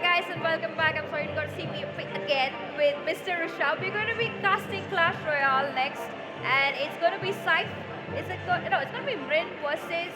guys and welcome back. I'm sorry you got to see me again with Mr. Rishabh. We're going to be casting Clash Royale next, and it's going to be no, it's going to be Mrin versus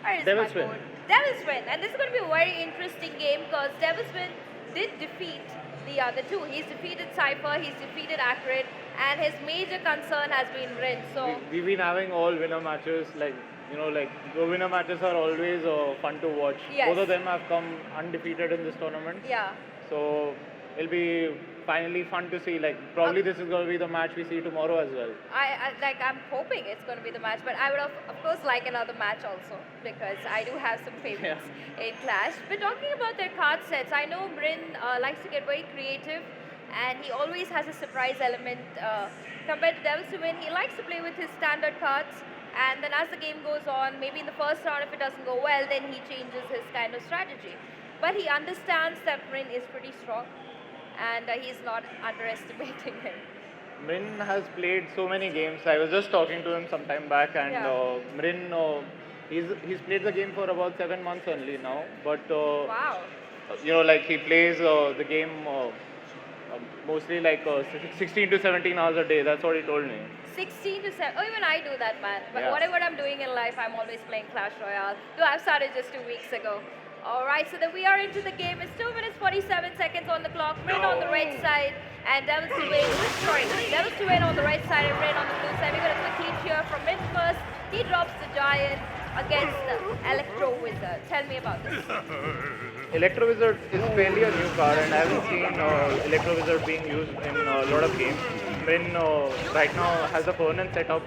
where is my Devilstwin. board? Devilstwin, and this is going to be a very interesting game because Devilstwin did defeat the other two. He's defeated Cypher, he's defeated Accurate, and his major concern has been Mrin. So We've been having all winner matches, like the winner matches are always fun to watch. Yes. Both of them have come undefeated in this tournament. yeah. So it'll be finally fun to see. Like probably this is going to be the match we see tomorrow as well. I'm hoping it's going to be the match, but I would of course like another match also because I do have some favorites in Clash. But talking about their card sets, I know Mrin likes to get very creative, and he always has a surprise element compared to Devilstwin. He likes to play with his standard cards, and then as the game goes on, maybe in the first round if it doesn't go well, then he changes his kind of strategy. But he understands that Mrin is pretty strong, and he's not underestimating him. Mrin has played so many games. I was just talking to him some time back, and Mrin, he's played the game for about 7 months only now. But Wow. like he plays the game mostly like 16 to 17 hours a day. That's what he told me. 16 to 7. Oh, even I do that, man. But Yeah. whatever I'm doing in life, I'm always playing Clash Royale. Though I've started just 2 weeks ago. Alright, so then we are into the game. It's 2 minutes 47 seconds on the clock. Mrin on the right side and Devilstwin on the right side and Mrin on the blue side. We're going to quickly cheer from Mrin first. He drops the Giant against the Electro Wizard. Tell me about this. Electro Wizard is fairly a new card, and I haven't seen Electro Wizard being used in a lot of games. Mrin right now has a permanent setup,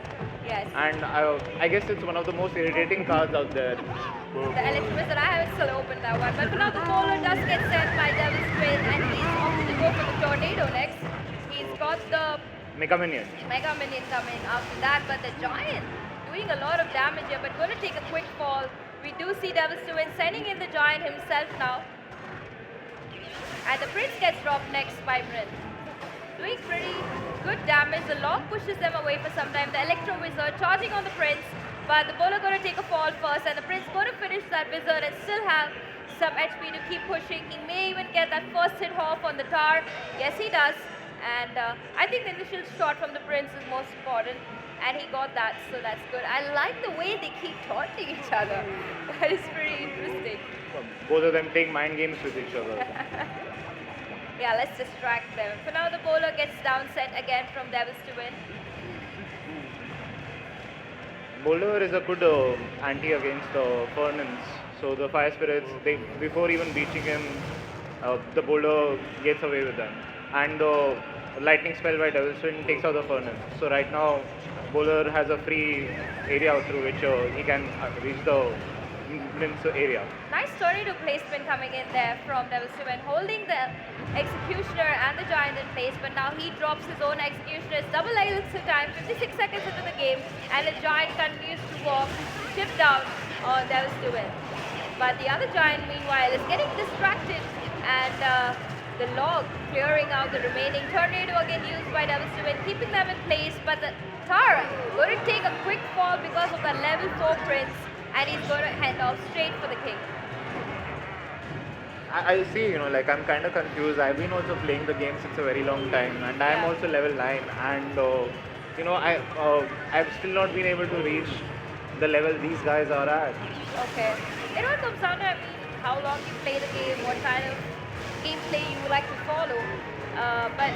Yes. and I guess it's one of the most irritating cards out there. The Electro Wizard, I haven't still opened that one. But for now, the bowler does get sent by Devilstwin, and he's opted to go for the Tornado next. He's got the Mega Minion. Mega Minion coming after that, but the Giant doing a lot of damage here, but going to take a quick fall. We do see Devilstwin sending in the Giant himself now. And the Prince gets dropped next by Mrin. Doing pretty good damage. The Log pushes them away for some time. The Electro Wizard charging on the Prince, but the bowler going to take a fall first, and the Prince going to finish that Wizard and still have some HP to keep pushing. He may even get that first hit off on the tower. Yes, he does. And I think the initial shot from the Prince is most important, and he got that, so that's good. I like the way they keep taunting each other. That is pretty interesting. Both of them take mind games with each other. Yeah, let's distract them. For now, the bowler gets down set again from Devilstwin. Bowler is a good anti against Fernan's. So the Fire Spirits, before even beaching him, the bowler gets away with them. And the lightning spell by Devilstwin takes out the Fernan. So right now, bowler has a free area through which he can reach the Mrin's area. Nice tornado placement coming in there from Devilstwin, holding the Executioner and the Giant in place, but now he drops his own Executioner. It's double elixir time, 56 seconds into the game, and the Giant continues to walk, chip down on Devilstwin. But the other Giant, meanwhile, is getting distracted, and the Log clearing out the remaining. Tornado again used by Devilstwin, keeping them in place, but the Tara going to take a quick fall because of the level 4 Prince, and he's going to head off straight for the King. I see, like I'm kind of confused. I've been also playing the game since a very long time, and I'm also level 9, and I've still not been able to reach the level these guys are at. Okay. It all comes down to, how long you play the game, what kind of gameplay you like to follow. But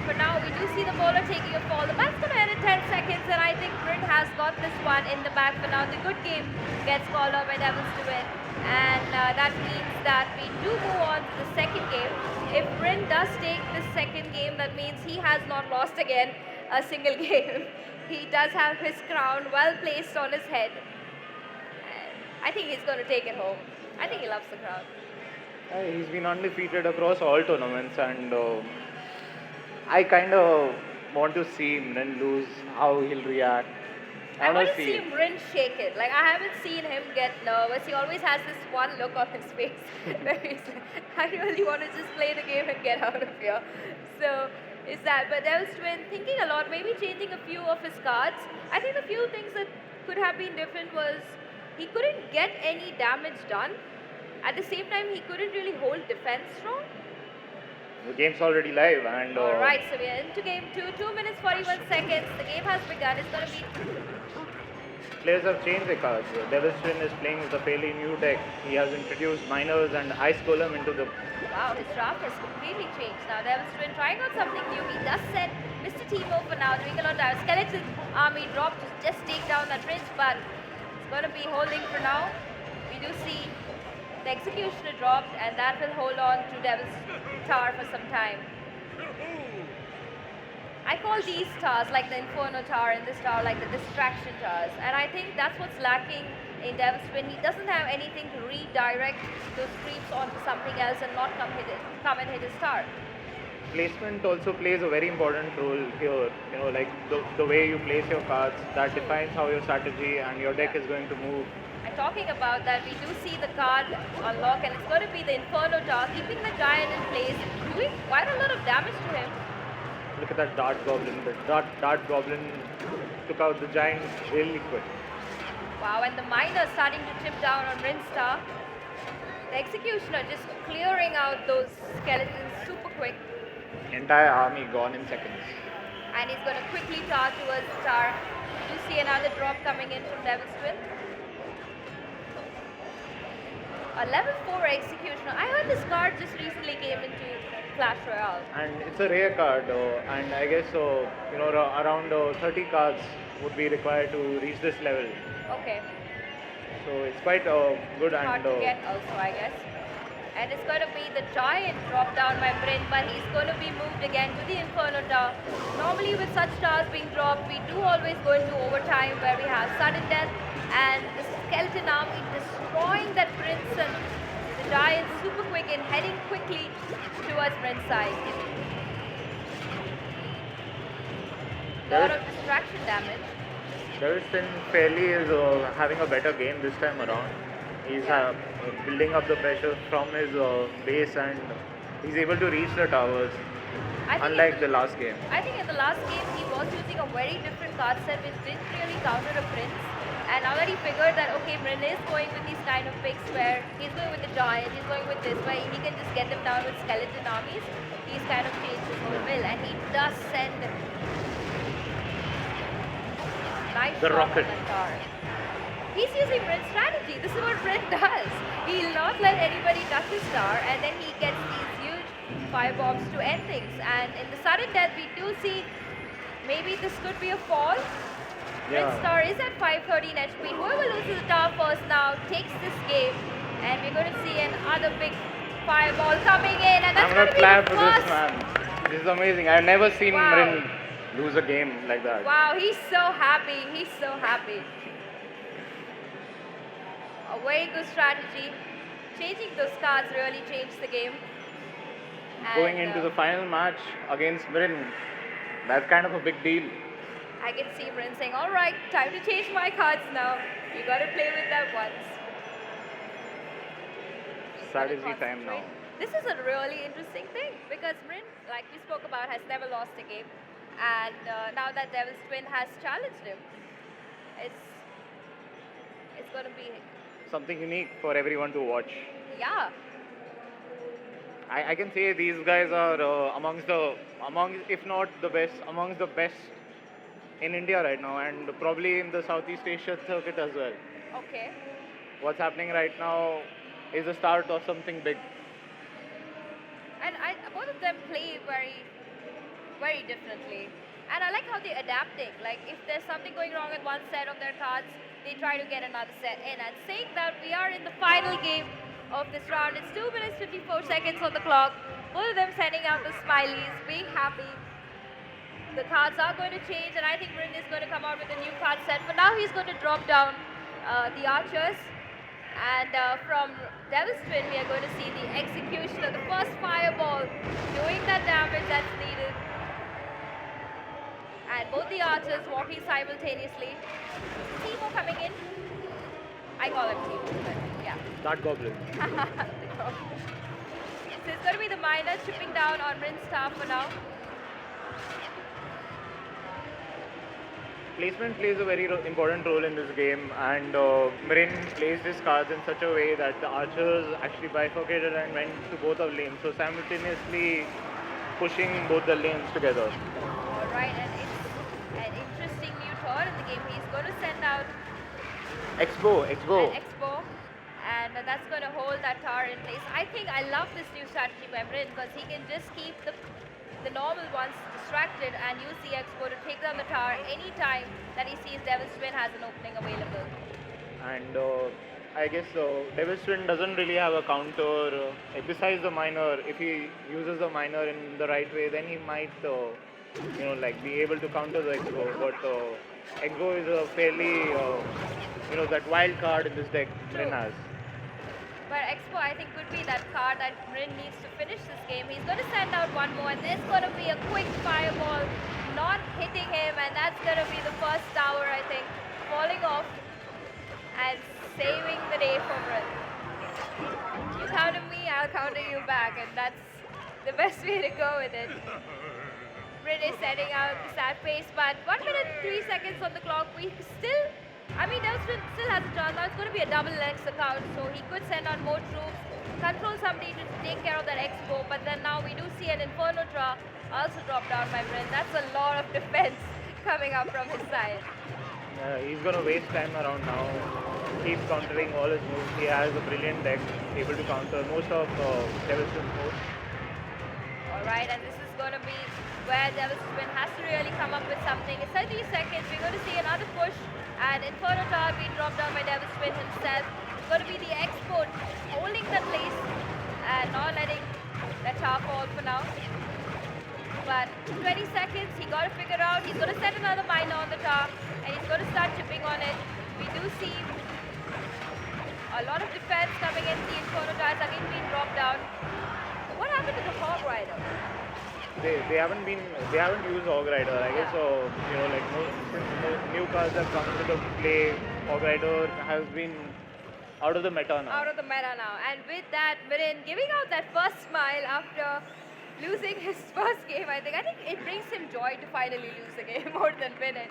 for now, we do see the bowler taking a fall. The mat's going to end in 10 seconds, and I think Mrin has got this one in the bag for now. The good game gets called out by Devilstwin, and that means that we do move on to the second game. If Mrin does take this second game, that means he has not lost again a single game. He does have his crown well placed on his head. I think he's going to take it home. I think he loves the crown. He's been undefeated across all tournaments, and I kind of want to see Mrin lose, how he'll react. I want to see Mrin shake it. Like, I haven't seen him get nervous. He always has this one look on his face where he's like, I really want to just play the game and get out of here. So, is that. But Devilstwin thinking a lot, maybe changing a few of his cards. I think the few things that could have been different was he couldn't get any damage done, At the same time, he couldn't really hold defense strong. The game's already live, and Alright, so we are into game 2. 2 minutes 41 seconds. The game has begun. It's going to be... players have changed their cards. Devilstwin is playing with a fairly new deck. He has introduced miners and ice golem into the... Wow, his draft has completely changed. Now Devilstwin trying out something new. He does send Mr. Timo for now, doing a lot of damage. Skeleton army drop to just take down that prince, but it's going to be holding for now. We do see the executioner dropped, and that will hold on to Devil's Tower for some time. I call these towers like the Inferno Tower and this tower like the distraction towers, and I think that's what's lacking in Devilstwin. He doesn't have anything to redirect those creeps onto something else and not come and hit his tower. Placement also plays a very important role here. You know, like the way you place your cards, that defines how your strategy and your deck is going to move. And talking about that, we do see the card unlock, and it's going to be the Inferno Tower, keeping the giant in place, doing quite a lot of damage to him. Look at that dart goblin. The dart goblin took out the giant really quick. Wow, and the miner starting to chip down on Mrin's tower. The executioner just clearing out those skeletons super quick. Entire army gone in seconds. And he's going to quickly tower towards the tower. You see another drop coming in from Devilstwin. A level 4 executioner. I heard this card just recently came into Clash Royale. And it's a rare card, and I guess you know, around 30 cards would be required to reach this level. Okay. So it's quite good Hard and to get also, I guess. And it's going to be the giant drop down by Mrin, but he's going to be moved again to the Inferno Tower. Normally with such towers being dropped, we do always go into overtime where we have sudden death and the skeleton army destroying that prince, and the giant super quick and heading quickly towards Mrin's side. Lot of distraction damage. Devilstwin fairly is having a better game this time around. He's building up the pressure from his base, and he's able to reach the towers, unlike the last game. I think in the last game he was using a very different card set which didn't really counter a prince. And now that he figured that, okay, Mrin is going with these kind of picks where he's going with the giant, he's going with this, where he can just get them down with skeleton armies, he's kind of changed his whole will. And he does send nice the shot rocket. on the tower. He's using Mrin's strategy. This is what Mrin does. He'll not let anybody touch his star, and then he gets these huge firebombs to end things. And in the sudden death, we do see maybe this could be a fall. Mrin's star is at 513 HP. Whoever loses the tower first now takes this game, and we're going to see another big fireball coming in, and that's going to be clap the for first. this man. This is amazing. I've never seen Mrin lose a game like that. Wow, he's so happy. He's so happy. A very good strategy. Changing those cards really changed the game. Going into the final match against Mrin, that's kind of a big deal. I can see Mrin saying, all right, time to change my cards now. You got to play with that once. Strategy time now. This is a really interesting thing because Mrin, like we spoke about, has never lost a game. And now that Devilstwin has challenged him, it's going to be something unique for everyone to watch. Yeah. I can say these guys are if not the best, amongst the best in India right now, and probably in the Southeast Asia circuit as well. Okay. What's happening right now is the start of something big. And both of them play very, very differently. And I like how they're adapting. Like if there's something going wrong with one set of their cards, they try to get another set in. And saying that, we are in the final game of this round. It's 2 minutes 54 seconds on the clock. Both of them sending out the smileys, being happy. The cards are going to change, and I think Mrin is going to come out with a new card set. For now, he's going to drop down the archers. And from Devilstwin, we are going to see the execution of the first fireball, doing that damage that's needed. And both the archers walking simultaneously. Timo coming in. I call him Timo, but yeah. Not Goblin. So it's going to be the miner chipping down on Mrin's tower for now. Placement plays a very important role in this game, and Mrin placed his cards in such a way that the archers actually bifurcated and went to both of lanes, so simultaneously pushing both the lanes together. Alright, and it's an interesting new turn in the game. He's going to send out Expo. an Expo, and that's going to hold that tower in place. I think I love this new strategy by Mrin because he can just keep the normal ones distracted and use the Expo to take down the tower anytime that he sees Devilstwin has an opening available. And I guess Devilstwin doesn't really have a counter. Besides the minor, if he uses the minor in the right way, then he might, like be able to counter the Expo. But Expo is a fairly, that wild card in this deck. Mrin has. But Expo, I think, could be that card that Mrin needs to finish this game. He's going to send out one more, and there's going to be a quick fireball not hitting him, and that's going to be the first tower, I think, falling off and saving the day for Mrin. You counter me, I'll counter you back, and that's the best way to go with it. Mrin is setting out the sad pace, but 1 minute 3 seconds on the clock. Devilstwin still has a chance. Now it's going to be a double X account, so he could send on more troops, control somebody to take care of that Expo, but then now we do see an Inferno Tra also drop down by Mrin. That's a lot of defense coming up from his side. He's going to waste time around now. Keeps countering all his moves. He has a brilliant deck, able to counter most of Devilstwin's moves. Alright, and this is going to be where Devilstwin has to really come up with something. It's 30 seconds. We're going to see another push, and Inferno Tower being dropped down by Devilstwin himself. It's going to be the Export holding the place and not letting the tower fall for now. But 20 seconds, he got to figure out. He's going to set another miner on the tower, and he's going to start chipping on it. We do see a lot of defense coming in. The Inferno Tower is again being dropped down. What happened to the Hog Rider? They haven't used Hog Rider. I guess since new cards have come into the play, Hog Rider has been out of the meta now. Out of the meta now. And with that, Mrin giving out that first smile after losing his first game, I think it brings him joy to finally lose a game more than win it.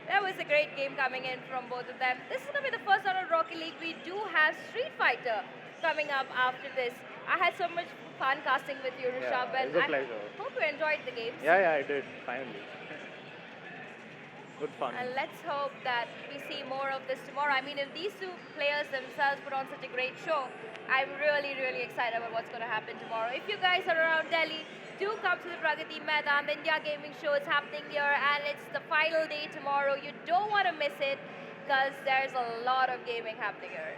That was a great game coming in from both of them. This is going to be the first round of Rocket League. We do have Street Fighter coming up after this. I had so much fun casting with you, Rishabh. Yeah, it was a pleasure. I hope you enjoyed the games. Yeah, I did, finally. Good fun. And let's hope that we see more of this tomorrow. I mean, if these two players themselves put on such a great show, I'm really, really excited about what's going to happen tomorrow. If you guys are around Delhi, do come to the Pragati Maidan. The India Gaming Show is happening here, and it's the final day tomorrow. You don't want to miss it because there's a lot of gaming happening here.